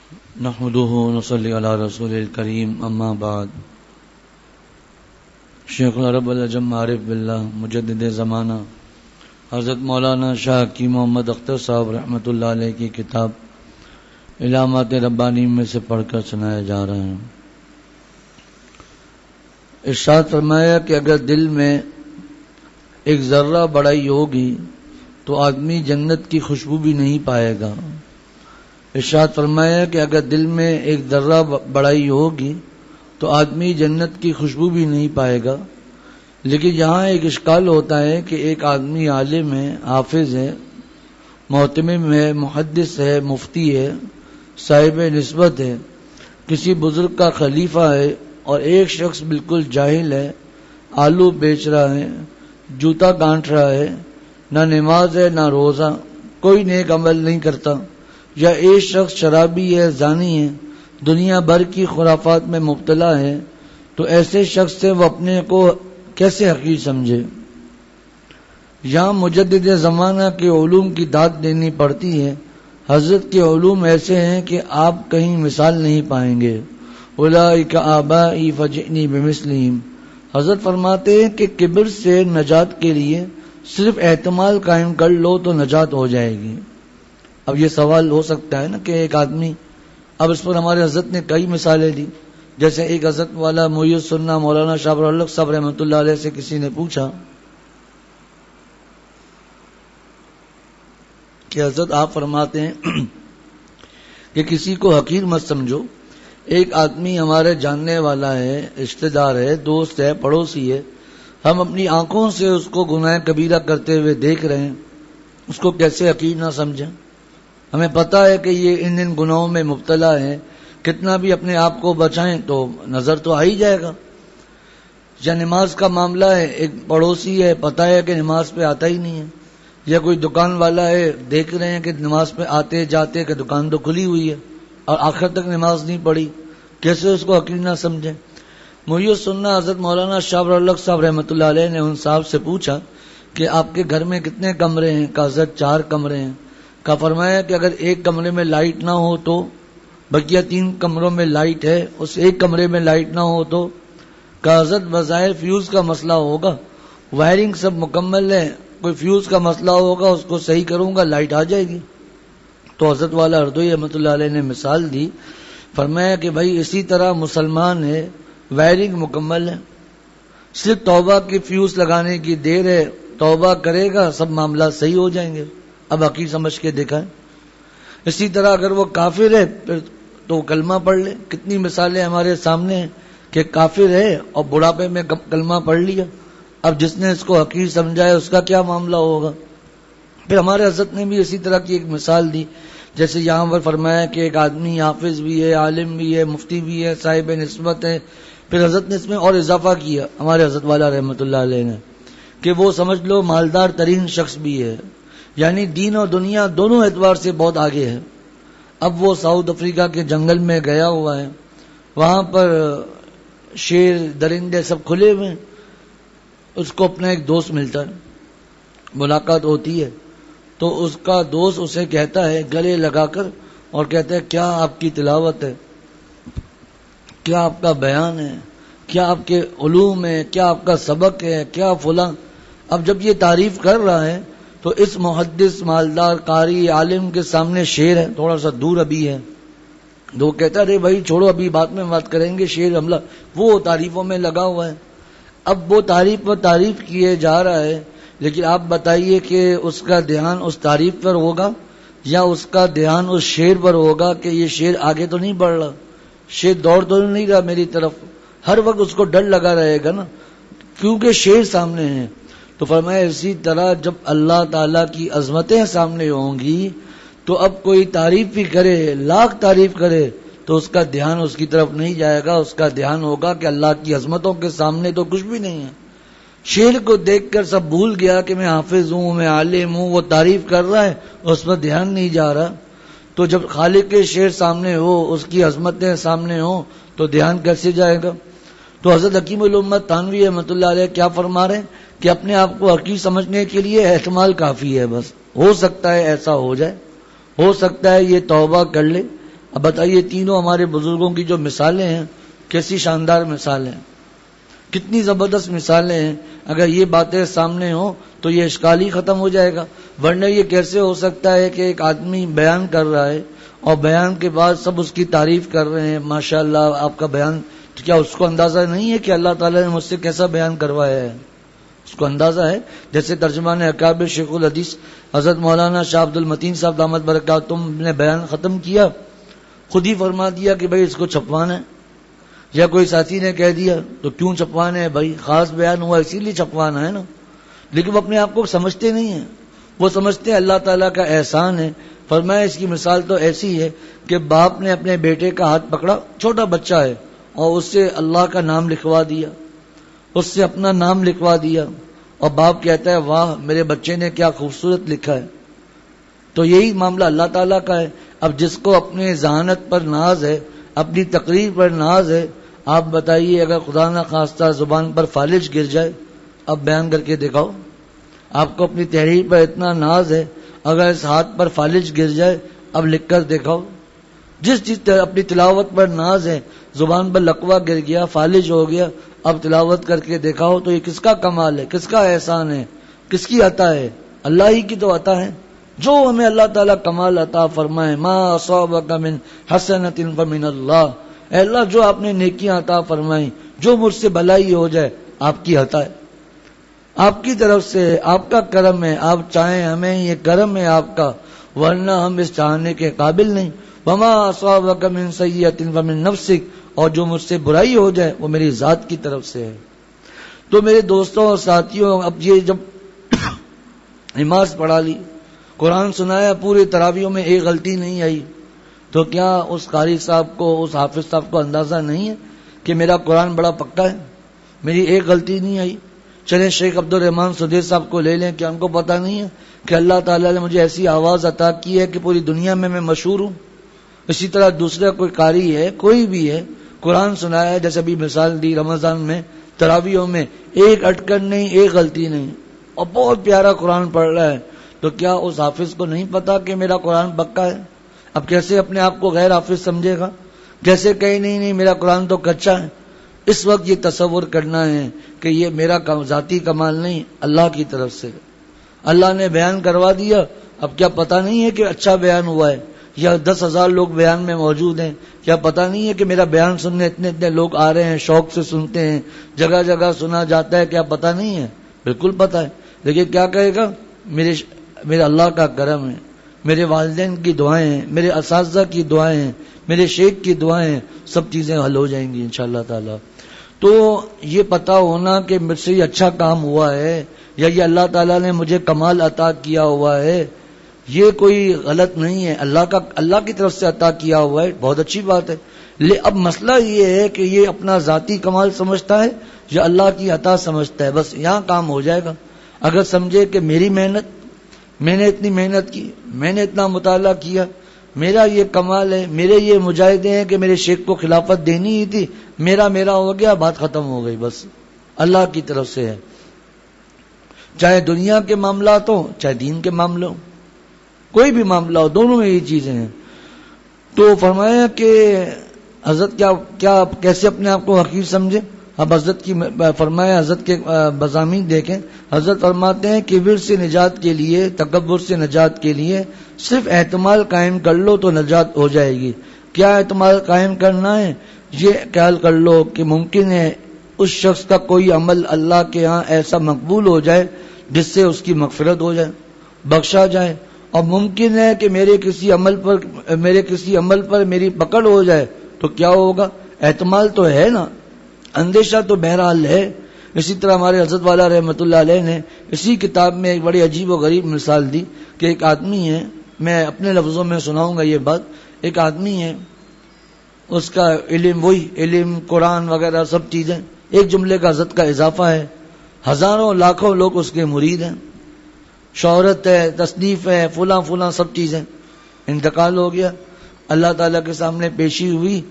نحمده ونصلي على رسول الكريم اما بعد. شیخ العرب العجم عارف باللہ مجدد زمانہ حضرت مولانا شاہ کی محمد اختر صاحب رحمۃ اللہ علیہ کی کتاب علامات ربانی میں سے پڑھ کر سنایا جا رہا ہے. ارشاد فرمایا کہ اگر دل میں ایک ذرہ بڑائی ہوگی تو آدمی جنت کی خوشبو بھی نہیں پائے گا. ارشاد فرمایا کہ اگر دل میں ایک ذرہ بڑائی ہوگی تو آدمی جنت کی خوشبو بھی نہیں پائے گا. لیکن یہاں ایک اشکال ہوتا ہے کہ ایک آدمی عالم ہے، حافظ ہے، معتمم ہے، محدث ہے، مفتی ہے، صاحب نسبت ہے، کسی بزرگ کا خلیفہ ہے، اور ایک شخص بالکل جاہل ہے، آلو بیچ رہا ہے، جوتا گانٹ رہا ہے، نہ نماز ہے نہ روزہ، کوئی نیک عمل نہیں کرتا، یا ایک شخص شرابی ہے، زانی ہے، دنیا بھر کی خرافات میں مبتلا ہے. تو ایسے شخص سے وہ اپنے کو کیسے حقیر سمجھے؟ یہاں مجدد زمانہ کے علوم کی داد دینی پڑتی ہے. حضرت کے علوم ایسے ہیں کہ آپ کہیں مثال نہیں پائیں گے. اولئک آبائی فجئنی بمثلہم. حضرت فرماتے ہیں کہ کبر سے نجات کے لیے صرف احتمال قائم کر لو تو نجات ہو جائے گی. اب یہ سوال ہو سکتا ہے نا کہ ایک آدمی، اب اس پر ہمارے حضرت نے کئی مثالیں دی. جیسے ایک حضرت والا محی السنہ مولانا شاہ الحق صاحب رحمۃ اللہ علیہ سے کسی نے پوچھا کہ حضرت آپ فرماتے ہیں کہ کسی کو حقیر مت سمجھو. ایک آدمی ہمارے جاننے والا ہے، رشتہ دار ہے، دوست ہے، پڑوسی ہے، ہم اپنی آنکھوں سے اس کو گناہ کبیرہ کرتے ہوئے دیکھ رہے ہیں، اس کو کیسے حقیر نہ سمجھیں؟ ہمیں پتہ ہے کہ یہ ان گناہوں میں مبتلا ہے، کتنا بھی اپنے آپ کو بچائیں تو نظر تو آ ہی جائے گا. یا نماز کا معاملہ ہے، ایک پڑوسی ہے، پتہ ہے کہ نماز پہ آتا ہی نہیں ہے، یا کوئی دکان والا ہے، دیکھ رہے ہیں کہ نماز پہ آتے جاتے کہ دکان تو کھلی ہوئی ہے اور آخر تک نماز نہیں پڑھی، کیسے اس کو حقیر نہ سمجھیں؟ محی السنہ حضرت مولانا شاہ الحق صاحب رحمۃ اللہ علیہ نے ان صاحب سے پوچھا کہ آپ کے گھر میں کتنے کمرے ہیں؟ کہا حضرت 4 کمرے ہیں. کہا فرمایا کہ اگر ایک کمرے میں لائٹ نہ ہو تو بقیہ 3 کمروں میں لائٹ ہے، اس ایک کمرے میں لائٹ نہ ہو تو؟ کہا حضرت بظاہر فیوز کا مسئلہ ہوگا، وائرنگ سب مکمل ہے، کوئی فیوز کا مسئلہ ہوگا، اس کو صحیح کروں گا لائٹ آ جائے گی. تو حضرت والا اردوئی رحمۃ اللہ علیہ نے مثال دی، فرمایا کہ بھائی اسی طرح مسلمان ہے، وائرنگ مکمل ہے، صرف توبہ کی فیوز لگانے کی دیر ہے، توبہ کرے گا سب معاملات صحیح ہو جائیں گے. اب حقیق سمجھ کے دیکھا ہے. اسی طرح اگر وہ کافر ہے پھر تو کلمہ پڑھ لے. کتنی مثالیں ہمارے سامنے ہیں کہ کافر ہے اور بڑھاپے میں کلمہ پڑھ لیا. اب جس نے اس کو حقیر سمجھا ہے اس کا کیا معاملہ ہوگا؟ پھر ہمارے حضرت نے بھی اسی طرح کی ایک مثال دی. جیسے یہاں پر فرمایا کہ ایک آدمی حافظ بھی ہے، عالم بھی ہے، مفتی بھی ہے، صاحب نسبت ہے. پھر حضرت نے اس میں اور اضافہ کیا ہمارے حضرت والا رحمۃ اللہ علیہ نے کہ وہ سمجھ لو مالدار ترین شخص بھی ہے، یعنی دین اور دنیا دونوں اعتبار سے بہت آگے ہے. اب وہ ساؤتھ افریقہ کے جنگل میں گیا ہوا ہے، وہاں پر شیر درندے سب کھلے ہوئے ہیں. اس کو اپنا ایک دوست ملتا ہے، ملاقات ہوتی ہے تو اس کا دوست اسے کہتا ہے گلے لگا کر اور کہتا ہے کیا آپ کی تلاوت ہے، کیا آپ کا بیان ہے، کیا آپ کے علوم ہے، کیا آپ کا سبق ہے، کیا فلاں. اب جب یہ تعریف کر رہا ہے تو اس محدث مالدار قاری عالم کے سامنے شیر ہے، تھوڑا سا دور ابھی ہے. وہ کہتا ہے بھائی چھوڑو ابھی بعد میں بات کریں گے، شیر حملہ. وہ تعریفوں میں لگا ہوا ہے. اب وہ تعریف پر تعریف کیے جا رہا ہے، لیکن آپ بتائیے کہ اس کا دھیان اس تعریف پر ہوگا یا اس کا دھیان اس شیر پر ہوگا کہ یہ شیر آگے تو نہیں بڑھ رہا، شیر دوڑ تو نہیں رہا میری طرف. ہر وقت اس کو ڈر لگا رہے گا نا، کیونکہ شیر سامنے ہے. تو فرمایا اسی طرح جب اللہ تعالیٰ کی عظمتیں سامنے ہوں گی تو اب کوئی تعریف بھی کرے، لاکھ تعریف کرے، تو اس کا دھیان اس کی طرف نہیں جائے گا. اس کا دھیان ہوگا کہ اللہ کی عظمتوں کے سامنے تو کچھ بھی نہیں ہے. شیر کو دیکھ کر سب بھول گیا کہ میں حافظ ہوں، میں عالم ہوں، وہ تعریف کر رہا ہے اس پر دھیان نہیں جا رہا. تو جب خالق کے شیر سامنے ہو، اس کی عظمتیں سامنے ہوں تو دھیان کیسے جائے گا؟ تو حضرت حکیم الامت تھانوی رحمۃ اللہ علیہ کیا فرما رہے ہیں کہ اپنے آپ کو حقیق سمجھنے کے لیے احتمال کافی ہے. بس ہو سکتا ہے ایسا ہو جائے، ہو سکتا ہے یہ توبہ کر لے، اب بتائیے تینوں ہمارے بزرگوں کی جو مثالیں ہیں کیسی شاندار مثالیں ہیں، کتنی زبردست مثالیں ہیں. اگر یہ باتیں سامنے ہوں تو یہ اشکال ہی ختم ہو جائے گا. ورنہ یہ کیسے ہو سکتا ہے کہ ایک آدمی بیان کر رہا ہے اور بیان کے بعد سب اس کی تعریف کر رہے ہیں، ماشاءاللہ آپ کا بیان، تو کیا اس کو اندازہ نہیں ہے کہ اللہ تعالیٰ نے مجھ سے کیسا بیان کروایا ہے؟ اس کو اندازہ ہے. جیسے ترجمان اکابر شیخ الحدیث حضرت مولانا شاہ عبد المتین صاحب دامت برکاتہم نے بیان ختم کیا، خود ہی فرما دیا کہ بھائی اس کو چھپوانا ہے. یا کوئی ساتھی نے کہہ دیا تو کیوں چھپوانا ہے بھائی، خاص بیان ہوا اسی لیے چھپوانا ہے نا. لیکن وہ اپنے آپ کو سمجھتے نہیں ہیں، وہ سمجھتے ہیں اللہ تعالیٰ کا احسان ہے. فرمایا اس کی مثال تو ایسی ہے کہ باپ نے اپنے بیٹے کا ہاتھ پکڑا، چھوٹا بچہ ہے، اور اس سے اللہ کا نام لکھوا دیا، اس سے اپنا نام لکھوا دیا، اور باپ کہتا ہے واہ میرے بچے نے کیا خوبصورت لکھا ہے. تو یہی معاملہ اللہ تعالیٰ کا ہے. اب جس کو اپنے ذہانت پر ناز ہے، اپنی تقریر پر ناز ہے، آپ بتائیے اگر خدا نہ خواستہ زبان پر فالج گر جائے، اب بیان کر کے دکھاؤ. آپ کو اپنی تحریر پر اتنا ناز ہے، اگر اس ہاتھ پر فالج گر جائے اب لکھ کر دکھاؤ. جس چیز اپنی تلاوت پر ناز ہے، زبان پر لقوہ گر گیا، فالج ہو گیا، اب تلاوت کر کے دکھاؤ. تو یہ کس کا کمال ہے، کس کا احسان ہے، کس کی عطا ہے؟ اللہ ہی کی تو عطا ہے. جو ہمیں اللہ تعالیٰ کمال عطا فرمائے، ما اصابک من حسنۃ فمن اللہ، اے اللہ جو آپ نے نیکیاں عطا فرمائیں، جو مجھ سے بھلائی ہو جائے آپ کی عطا ہے، آپ کی طرف سے، آپ کا کرم ہے. آپ چاہیں ہمیں، یہ کرم ہے آپ کا، ورنہ ہم اس چاہنے کے قابل نہیں. وما اصابک من سیئۃ فمن نفسک، اور جو مجھ سے برائی ہو جائے وہ میری ذات کی طرف سے ہے. تو میرے دوستوں اور ساتھیوں، اب یہ جب نماز پڑھا لی، قرآن سنایا، پورے تراویحوں میں ایک غلطی نہیں آئی، تو کیا اس قاری صاحب کو، اس حافظ صاحب کو اندازہ نہیں ہے کہ میرا قرآن بڑا پکا ہے، میری ایک غلطی نہیں آئی؟ چلیں شیخ عبد الرحمان سدیس صاحب کو لے لیں، کیا ان کو پتہ نہیں ہے کہ اللہ تعالیٰ نے مجھے ایسی آواز عطا کی ہے کہ پوری دنیا میں میں مشہور ہوں؟ اسی طرح دوسرا کوئی قاری ہے، کوئی بھی ہے، قرآن سنایا ہے، جیسے ابھی مثال دی رمضان میں تراویحوں میں ایک اٹکن نہیں، ایک غلطی نہیں، اور بہت پیارا قرآن پڑھ رہا ہے، تو کیا اس حافظ کو نہیں پتا کہ میرا قرآن پکا ہے؟ اب کیسے اپنے آپ کو غیر حافظ سمجھے گا؟ کیسے کہیں نہیں میرا قرآن تو کچا ہے؟ اس وقت یہ تصور کرنا ہے کہ یہ میرا ذاتی کمال نہیں، اللہ کی طرف سے اللہ نے بیان کروا دیا. اب کیا پتہ نہیں ہے کہ اچھا بیان ہوا ہے، یا 10,000 لوگ بیان میں موجود ہیں؟ کیا پتہ نہیں ہے کہ میرا بیان سننے اتنے لوگ آ رہے ہیں، شوق سے سنتے ہیں، جگہ جگہ سنا جاتا ہے؟ کیا پتہ نہیں ہے؟ بالکل پتہ ہے. لیکن کیا کہے گا؟ میرے اللہ کا کرم ہے، میرے والدین کی دعائیں ہیں، میرے اساتذہ کی دعائیں ہیں، میرے شیخ کی دعائیں ہیں، سب چیزیں حل ہو جائیں گی انشاءاللہ تعالی. تو یہ پتہ ہونا کہ مجھ سے یہ اچھا کام ہوا ہے، یا یہ اللہ تعالیٰ نے مجھے کمال عطا کیا ہوا ہے، یہ کوئی غلط نہیں ہے، اللہ کی طرف سے عطا کیا ہوا ہے، بہت اچھی بات ہے. اب مسئلہ یہ ہے کہ یہ اپنا ذاتی کمال سمجھتا ہے یا اللہ کی عطا سمجھتا ہے. بس یہاں کام ہو جائے گا. اگر سمجھے کہ میری محنت، میں نے اتنی محنت کی، میں نے اتنا مطالعہ کیا، میرا یہ کمال ہے، میرے یہ مجاہدے ہیں کہ میرے شیخ کو خلافت دینی ہی تھی، میرا ہو گیا، بات ختم ہو گئی. بس اللہ کی طرف سے ہے، چاہے دنیا کے معاملات ہوں چاہے دین کے معاملے ہوں، کوئی بھی معاملہ ہو، دونوں میں یہ چیزیں ہیں. تو فرمایا کہ حضرت کیسے اپنے آپ کو حقیر سمجھے. اب حضرت کی فرمایا، حضرت کے مضامین دیکھیں. حضرت فرماتے ہیں کہ کبر سے نجات کے لیے، تکبر سے نجات کے لیے صرف اعتماد قائم کر لو تو نجات ہو جائے گی. کیا اعتماد قائم کرنا ہے؟ یہ خیال کر لو کہ ممکن ہے اس شخص کا کوئی عمل اللہ کے ہاں ایسا مقبول ہو جائے جس سے اس کی مغفرت ہو جائے، بخشا جائے، اور ممکن ہے کہ میرے کسی عمل پر میری پکڑ ہو جائے. تو کیا ہوگا؟ احتمال تو ہے نا، اندیشہ تو بہرحال ہے. اسی طرح ہمارے حضرت والا رحمۃ اللہ علیہ نے اسی کتاب میں ایک بڑی عجیب و غریب مثال دی کہ ایک آدمی ہے، میں اپنے لفظوں میں سناؤں گا یہ بات. ایک آدمی ہے، اس کا علم قرآن وغیرہ سب چیزیں، ایک جملے کا حضرت کا اضافہ ہے، ہزاروں لاکھوں لوگ اس کے مرید ہیں، شہرت ہے، تصنیف ہے، فلاں سب چیزیں. انتقال ہو گیا، اللہ تعالیٰ کے سامنے پیشی ہوئی،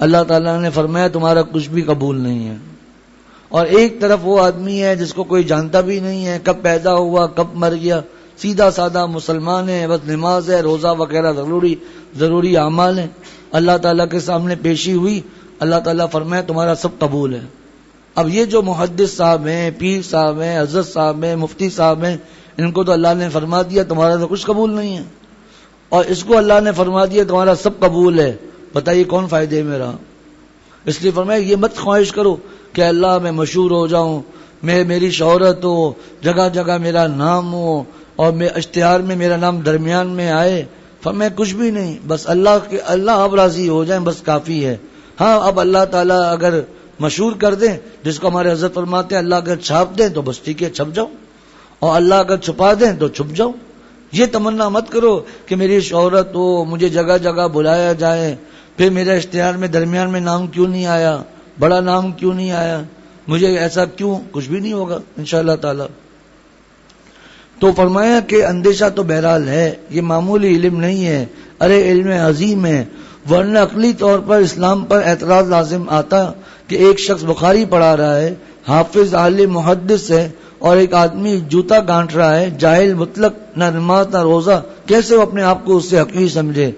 اللہ تعالیٰ نے فرمایا تمہارا کچھ بھی قبول نہیں ہے. اور ایک طرف وہ آدمی ہے جس کو کوئی جانتا بھی نہیں ہے، کب پیدا ہوا کب مر گیا، سیدھا سادہ مسلمان ہے، بس نماز ہے، روزہ وغیرہ ضروری اعمال ہیں. اللہ تعالیٰ کے سامنے پیشی ہوئی، اللہ تعالیٰ فرمایا تمہارا سب قبول ہے۔ اب یہ جو محدث صاحب ہیں، پیر صاحب ہیں، حضرت صاحب ہیں، مفتی صاحب ہیں، ان کو تو اللہ نے فرما دیا تمہارا تو کچھ قبول نہیں ہے، اور اس کو اللہ نے فرما دیا تمہارا سب قبول ہے، بتائیے کون فائدے میں رہا؟ اس لیے فرمایا یہ مت خواہش کرو کہ اللہ میں مشہور ہو جاؤں، میری شہرت ہو، جگہ جگہ میرا نام ہو، اور میں اشتہار میں میرا نام درمیان میں آئے۔ فرمایا کچھ بھی نہیں، بس اللہ آپ راضی ہو جائیں بس کافی ہے۔ ہاں اب اللہ تعالیٰ اگر مشہور کر دیں، جس کو ہمارے حضرت فرماتے ہیں اللہ اگر چھاپ دیں تو بس ٹھیک ہے چھپ جاؤ، اور اللہ اگر چھپا دیں تو چھپ جاؤ۔ یہ تمنا مت کرو کہ میری شہرت ہو، مجھے جگہ جگہ بلایا جائے، پھر میرا اشتہار میں درمیان میں نام کیوں نہیں آیا، بڑا نام کیوں نہیں آیا، مجھے ایسا کیوں؟ کچھ بھی نہیں ہوگا انشاءاللہ تعالی۔ تو فرمایا کہ اندیشہ تو بہرحال ہے، یہ معمولی علم نہیں ہے، ارے علم عظیم ہے، ورنہ عقلی طور پر اسلام پر اعتراض لازم آتا کہ ایک شخص بخاری پڑھا رہا ہے، حافظ عالم محدث ہے، اور ایک آدمی جوتا گانٹ رہا ہے، جاہل مطلق، نہ نماز نہ روزہ، کیسے وہ اپنے آپ کو اس سے حقیر سمجھے؟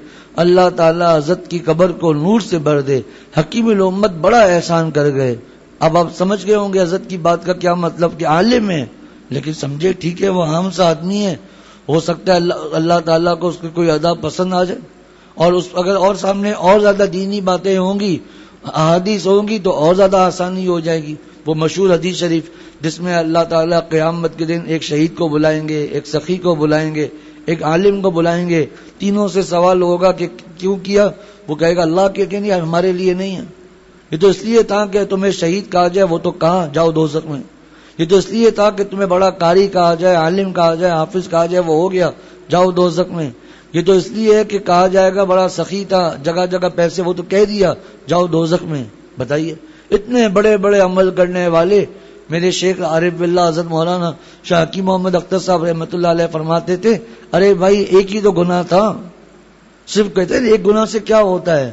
اللہ تعالیٰ حضرت کی قبر کو نور سے بھر دے، حکیم الامت بڑا احسان کر گئے۔ اب آپ سمجھ گئے ہوں گے حضرت کی بات کا کیا مطلب، کہ عالم ہے لیکن سمجھے ٹھیک ہے وہ عام سا آدمی ہے، ہو سکتا ہے اللہ تعالیٰ کو اس کی کوئی ادا پسند آ جائے، اور اگر اور سامنے اور زیادہ دینی باتیں ہوں گی، احادیث ہوں گی تو اور زیادہ آسانی ہو جائے گی۔ وہ مشہور حدیث شریف جس میں اللہ تعالیٰ قیامت کے دن ایک شہید کو بلائیں گے، ایک سخی کو بلائیں گے، ایک عالم کو بلائیں گے، تینوں سے سوال ہوگا کہ کیوں کیا؟ وہ کہے گا اللہ کے کہ نہیں، ہمارے لیے نہیں ہے، یہ تو اس لیے تھا کہ تمہیں شہید کہا جائے، وہ تو کہا جاؤ دوزخ میں، یہ تو اس لیے تھا کہ تمہیں بڑا قاری کہا جائے، عالم کہا جائے، حافظ کہا جائے، وہ ہو گیا جاؤ دوزخ میں، یہ تو اس لیے ہے کہ کہا جائے گا بڑا سخی تھا، جگہ جگہ پیسے، وہ تو کہہ دیا جاؤ دوزخ میں۔ بتائیے اتنے بڑے بڑے عمل کرنے والے میرے شیخ عارف باللہ حضرت مولانا شاہ حکیم محمد اختر صاحب رحمۃ اللہ علیہ فرماتے تھے، ارے بھائی ایک ہی تو گناہ تھا، صرف کہتے ہیں ایک گناہ سے کیا ہوتا ہے،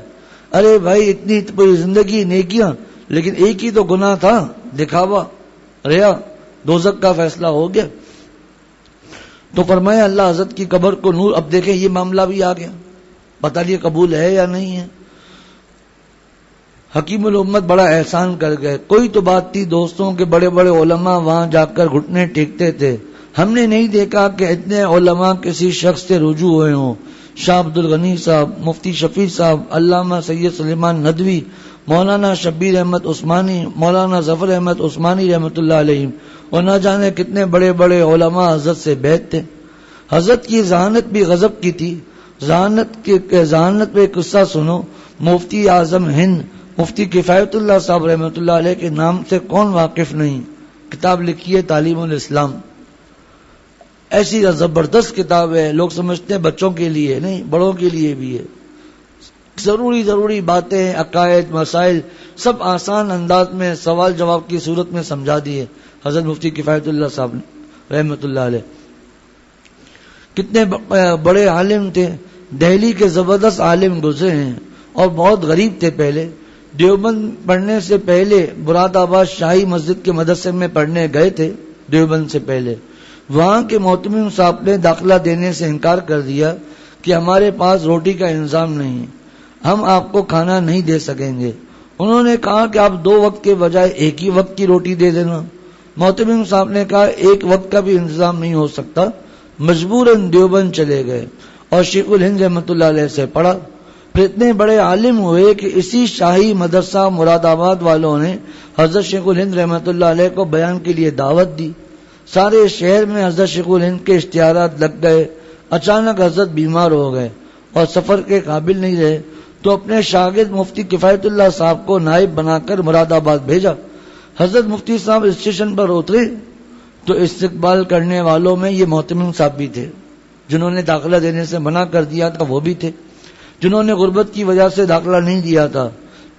ارے بھائی اتنی پوری زندگی نیکیاں، لیکن ایک ہی تو گناہ تھا، دکھاوا، ریا، دوزخ کا فیصلہ ہو گیا۔ تو فرمایا اللہ حضرت کی قبر کو نور۔ اب دیکھیں یہ معاملہ بھی آ گیا، بتا لیے قبول ہے یا نہیں ہے۔ حکیم الامت بڑا احسان کر گئے۔ کوئی تو بات تھی دوستوں کے بڑے بڑے علماء وہاں جا کر گھٹنے ٹیکتے تھے، ہم نے نہیں دیکھا کہ اتنے علماء کسی شخص سے رجوع ہوئے ہوں۔ شاہ عبد الغنی صاحب، مفتی شفیع صاحب، علامہ سید سلیمان ندوی، مولانا شبیر احمد عثمانی، مولانا ظفر احمد عثمانی رحمۃ اللہ علیہ، اور نہ جانے کتنے بڑے بڑے علماء حضرت سے بیعت تھے۔ حضرت کی ذہانت بھی غضب کی تھی۔ ذہانت پہ قصہ سنو، مفتی اعظم ہند مفتی کفایت اللہ صاحب رحمۃ اللہ علیہ کے نام سے کون واقف نہیں؟ کتاب لکھی ہے تعلیم الاسلام، ایسی زبردست کتاب ہے، لوگ سمجھتے ہیں بچوں کے لیے، نہیں بڑوں کے لیے بھی ہے۔ ضروری باتیں، عقائد، مسائل سب آسان انداز میں سوال جواب کی صورت میں سمجھا دیے حضرت مفتی کفایت اللہ صاحب نے رحمۃ اللہ علیہ۔ کتنے بڑے عالم تھے، دہلی کے زبردست عالم گزرے ہیں اور بہت غریب تھے پہلے۔ دیوبند پڑھنے سے پہلے مراد آباد شاہی مسجد کے مدرسے میں پڑھنے گئے تھے دیوبند سے پہلے۔ وہاں کے محتمم صاحب نے داخلہ دینے سے انکار کر دیا کہ ہمارے پاس روٹی کا انتظام نہیں، ہم آپ کو کھانا نہیں دے سکیں گے۔ انہوں نے کہا کہ آپ 2 وقت کے بجائے ایک ہی وقت کی روٹی دے دینا۔ محتمم صاحب نے کہا ایک وقت کا بھی انتظام نہیں ہو سکتا، مجبوراً دیوبند چلے گئے اور شیخ الہند رحمۃ اللہ علیہ سے پڑھا۔ پھر اتنے بڑے عالم ہوئے کہ اسی شاہی مدرسہ مراد آباد والوں نے حضرت شیخ الہند رحمۃ اللہ علیہ کو بیان کے لیے دعوت دی۔ سارے شہر میں حضرت شیخ الہند کے اشتہارات لگ گئے۔ اچانک حضرت بیمار ہو گئے اور سفر کے قابل نہیں رہے تو اپنے شاگرد مفتی کفایت اللہ صاحب کو نائب بنا کر مراد آباد بھیجا۔ حضرت مفتی صاحب اسٹیشن پر اترے تو استقبال کرنے والوں میں یہ محتمم صاحب بھی تھے، جنہوں نے داخلہ دینے سے منع کر دیا تھا وہ بھی تھے، جنہوں نے غربت کی وجہ سے داخلہ نہیں دیا تھا۔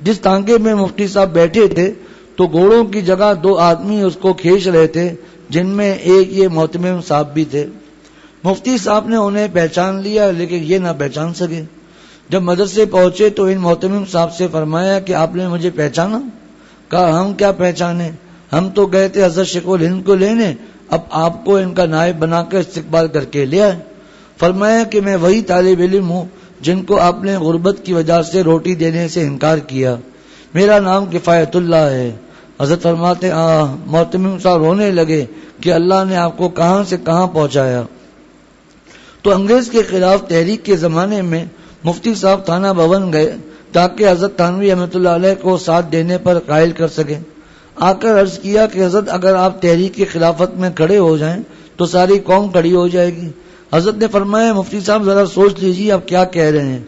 جس تانگے میں مفتی صاحب بیٹھے تھے تو گھوڑوں کی جگہ 2 آدمی اس کو کھینچ رہے تھے، جن میں ایک یہ محتمم صاحب بھی تھے۔ مفتی صاحب نے انہیں پہچان لیا لیکن یہ نہ پہچان سکے۔ جب مدرسے پہنچے تو ان محتمم صاحب سے فرمایا کہ آپ نے مجھے پہچانا؟ کہا ہم کیا پہچانے، ہم تو گئے تھے حضرت شیخ الہند کو لینے، اب آپ کو ان کا نائب بنا کر استقبال کر کے لے آئے۔ فرمایا کہ میں وہی طالب علم ہوں جن کو آپ نے غربت کی وجہ سے روٹی دینے سے انکار کیا. میرا نام کفایت اللہ ہے. حضرت فرماتے محتمم صاحب رونے لگے کہ اللہ نے آپ کو کہاں سے کہاں پہنچایا. تو انگریز کے خلاف تحریک کے زمانے میں مفتی صاحب تھانہ بھون گئے تاکہ حضرت تھانوی رحمۃ اللہ علیہ کو ساتھ دینے پر قائل کر سکیں. آ کر عرض کیا کہ حضرت اگر آپ تحریک کی خلافت میں کھڑے ہو جائیں تو ساری قوم کھڑی ہو جائے گی. حضرت نے فرمایا مفتی صاحب ذرا سوچ لیجیے آپ کیا کہہ رہے ہیں.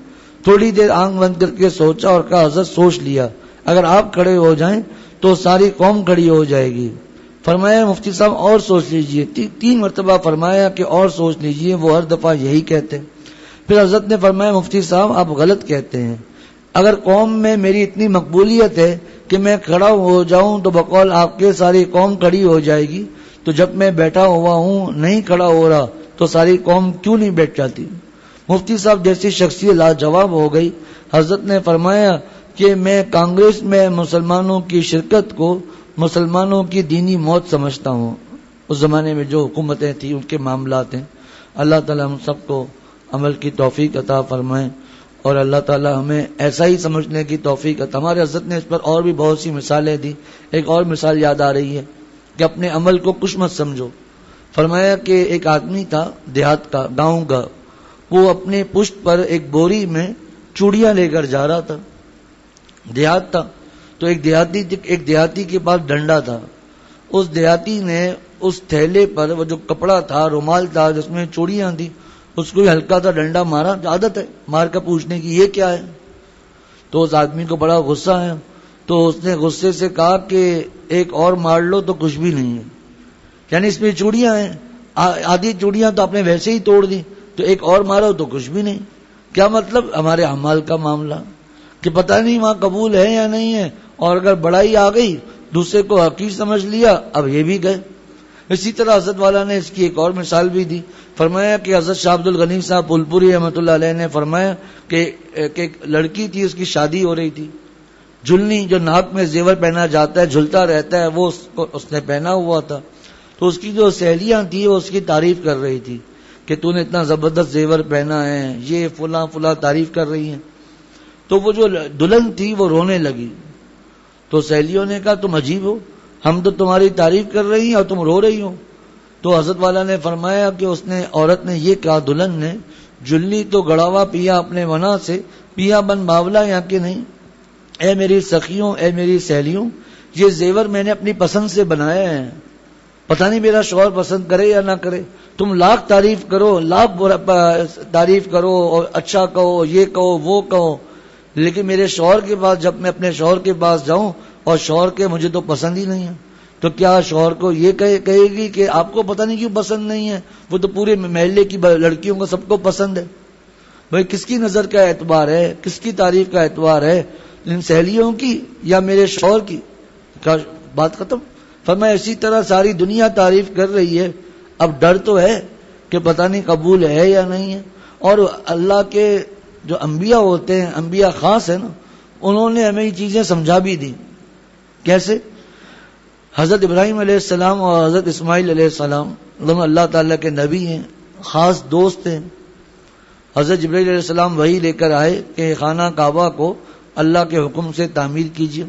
تھوڑی دیر آنکھ بند کر کے سوچا اور کہا حضرت سوچ لیا, اگر آپ کھڑے ہو جائیں تو ساری قوم کھڑی ہو جائے گی. فرمایا مفتی صاحب اور سوچ لیجیے. 3 مرتبہ فرمایا کہ اور سوچ لیجیے. وہ ہر دفعہ یہی کہتے. پھر حضرت نے فرمایا مفتی صاحب آپ غلط کہتے ہیں. اگر قوم میں میری اتنی مقبولیت ہے کہ میں کھڑا ہو جاؤں تو بقول آپ کے ساری قوم کھڑی ہو جائے گی, تو جب میں بیٹھا ہوا ہوں نہیں کھڑا ہو رہا تو ساری قوم کیوں نہیں بیٹھ جاتی. مفتی صاحب جیسی شخصیت لاجواب ہو گئی. حضرت نے فرمایا کہ میں کانگریس میں مسلمانوں کی شرکت کو مسلمانوں کی دینی موت سمجھتا ہوں. اس زمانے میں جو حکومتیں تھیں ان کے معاملات ہیں. اللہ تعالیٰ ہم سب کو عمل کی توفیق عطا فرمائیں اور اللہ تعالیٰ ہمیں ایسا ہی سمجھنے کی توفیق عطا. ہمارے حضرت نے اس پر اور بھی بہت سی مثالیں دی. ایک اور مثال یاد آ رہی ہے کہ اپنے عمل کو کچھ مت سمجھو. فرمایا کہ ایک آدمی تھا دیہات کا, گاؤں کا, وہ اپنے پشت پر ایک بوری میں چوڑیاں لے کر جا رہا تھا. دیہات تھا تو ایک دیہاتی کے پاس ڈنڈا تھا. اس دیہاتی نے اس تھیلے پر وہ جو کپڑا تھا, رومال تھا جس میں چوڑیاں تھی, اس کو ہلکا تھا ڈنڈا مارا. عادت ہے مار کر پوچھنے کی یہ کیا ہے. تو اس آدمی کو بڑا غصہ آیا تو اس نے غصے سے کہا کہ ایک اور مار لو تو کچھ بھی نہیں ہے. یعنی اس میں چوڑیاں ہیں, آدھی چوڑیاں تو آپ نے ویسے ہی توڑ دی, تو ایک اور مارو تو کچھ بھی نہیں. کیا مطلب ہمارے اعمال کا معاملہ کہ پتہ نہیں وہاں قبول ہے یا نہیں ہے, اور اگر بڑائی آ گئی دوسرے کو حقیر سمجھ لیا, اب یہ بھی گئے. اسی طرح حضرت والا نے اس کی ایک اور مثال بھی دی. فرمایا کہ حضرت شاہ عبد الغنی صاحب پھولپوری رحمۃ اللہ علیہ نے فرمایا کہ ایک لڑکی تھی, اس کی شادی ہو رہی تھی. جھلنی جو ناک میں زیور پہنا جاتا ہے, جھلتا رہتا ہے, وہ اس نے پہنا ہوا تھا. تو اس کی جو سہیلیاں تھیں وہ اس کی تعریف کر رہی تھی کہ تو نے اتنا زبردست زیور پہنا ہے, یہ فلاں فلاں تعریف کر رہی ہیں. تو وہ جو دلہن تھی وہ رونے لگی. تو سہیلیوں نے کہا تم عجیب ہو, ہم تو تمہاری تعریف کر رہی ہیں اور تم رو رہی ہو. تو حضرت والا نے فرمایا کہ عورت نے یہ کہا, دلہن نے, جلنی تو گڑاوا پیا اپنے ونا سے, پیا بن باولا یا کہ نہیں. اے میری سخیوں, اے میری سہیلیوں, یہ زیور میں نے اپنی پسند سے بنایا ہے. پتہ نہیں میرا شوہر پسند کرے یا نہ کرے. تم لاکھ تعریف کرو, لاکھ تعریف کرو, اور اچھا کہو, یہ کہو, وہ کہو, لیکن میرے شوہر کے پاس جب میں اپنے شوہر کے پاس جاؤں اور شوہر کے مجھے تو پسند ہی نہیں ہے, تو کیا شوہر کو یہ کہے گی کہ آپ کو پتہ نہیں کیوں پسند نہیں ہے, وہ تو پورے محلے کی لڑکیوں کو سب کو پسند ہے. بھائی کس کی نظر کا اعتبار ہے, کس کی تعریف کا اعتبار ہے, ان سہیلیوں کی یا میرے شوہر کی؟ بات ختم. فرمایا اسی طرح ساری دنیا تعریف کر رہی ہے, اب ڈر تو ہے کہ پتہ نہیں قبول ہے یا نہیں ہے. اور اللہ کے جو انبیاء ہوتے ہیں, انبیاء خاص ہیں نا, انہوں نے ہمیں یہ چیزیں سمجھا بھی دی. کیسے؟ حضرت ابراہیم علیہ السلام اور حضرت اسماعیل علیہ السلام دونوں اللہ تعالیٰ کے نبی ہیں, خاص دوست ہیں. حضرت جبرائیل علیہ السلام وہی لے کر آئے کہ خانہ کعبہ کو اللہ کے حکم سے تعمیر کیجیے.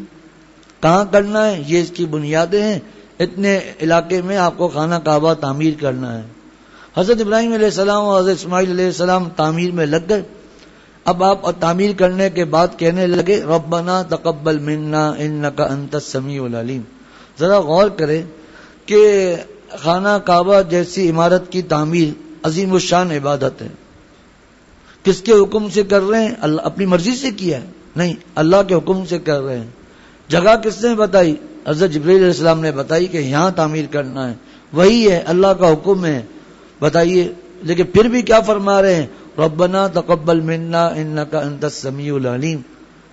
کہاں کرنا ہے, یہ اس کی بنیادیں ہیں, اتنے علاقے میں آپ کو خانہ کعبہ تعمیر کرنا ہے. حضرت ابراہیم علیہ السلام اور حضرت اسماعیل علیہ السلام تعمیر میں لگ گئے. اب آپ تعمیر کرنے کے بعد کہنے لگے ربنا تقبل منا انک انت السمیع العلیم. ذرا غور کریں کہ خانہ کعبہ جیسی عمارت کی تعمیر عظیم الشان عبادت ہے. کس کے حکم سے کر رہے ہیں؟ اللہ اپنی مرضی سے کیا ہے؟ نہیں, اللہ کے حکم سے کر رہے ہیں. جگہ کس نے بتائی؟ حضرت جبرائیل علیہ السلام نے بتائی کہ یہاں تعمیر کرنا ہے. وہی ہے, اللہ کا حکم ہے. بتائیے, لیکن پھر بھی کیا فرما رہے ہیں؟ ربنا تقبل منا انک انت السمیع العلیم.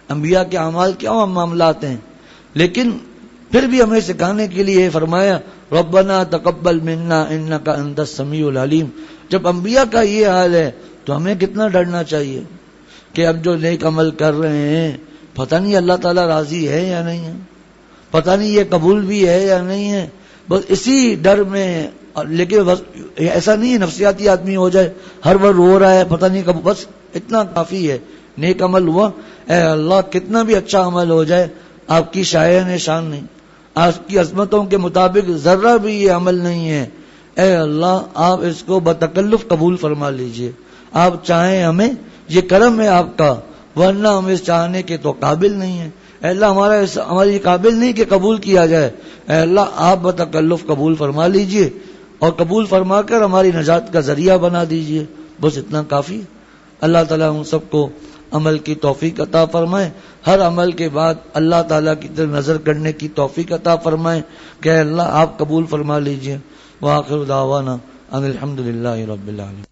انبیاء کے اعمال کیا معاملات ہیں, لیکن پھر بھی ہمیں سکھانے کے لیے فرمایا ربنا تقبل منا انک انت السمیع العلیم. جب انبیاء کا یہ حال ہے تو ہمیں کتنا ڈرنا چاہیے کہ اب جو نیک عمل کر رہے ہیں پتہ نہیں اللہ تعالیٰ راضی ہے یا نہیں ہے, پتہ نہیں یہ قبول بھی ہے یا نہیں ہے. بس اسی ڈر میں, لیکن ایسا نہیں ہے نفسیاتی آدمی ہو جائے, ہر وقت رو رہا ہے, پتہ نہیں کب, بس اتنا کافی ہے. نیک عمل ہوا، اے اللہ کتنا بھی اچھا عمل ہو جائے آپ کی شایان شان نہیں، آپ کی عظمتوں کے مطابق ذرہ بھی یہ عمل نہیں ہے. اے اللہ آپ اس کو بتکلف قبول فرما لیجئے. آپ چاہیں ہمیں، یہ کرم ہے آپ کا، ورنہ ہم اس چاہنے کے تو قابل نہیں ہیں. اے اللہ ہماری قابل نہیں کہ قبول کیا جائے. اے اللہ آپ بتکلف قبول فرما لیجئے اور قبول فرما کر ہماری نجات کا ذریعہ بنا دیجئے. بس اتنا کافی ہے. اللہ تعالیٰ ہم سب کو عمل کی توفیق عطا فرمائے. ہر عمل کے بعد اللہ تعالیٰ کی طرف نظر کرنے کی توفیق عطا فرمائے کہ اے اللہ آپ قبول فرما لیجئے. وآخر دعوانا ان الحمدللہ رب العالمین.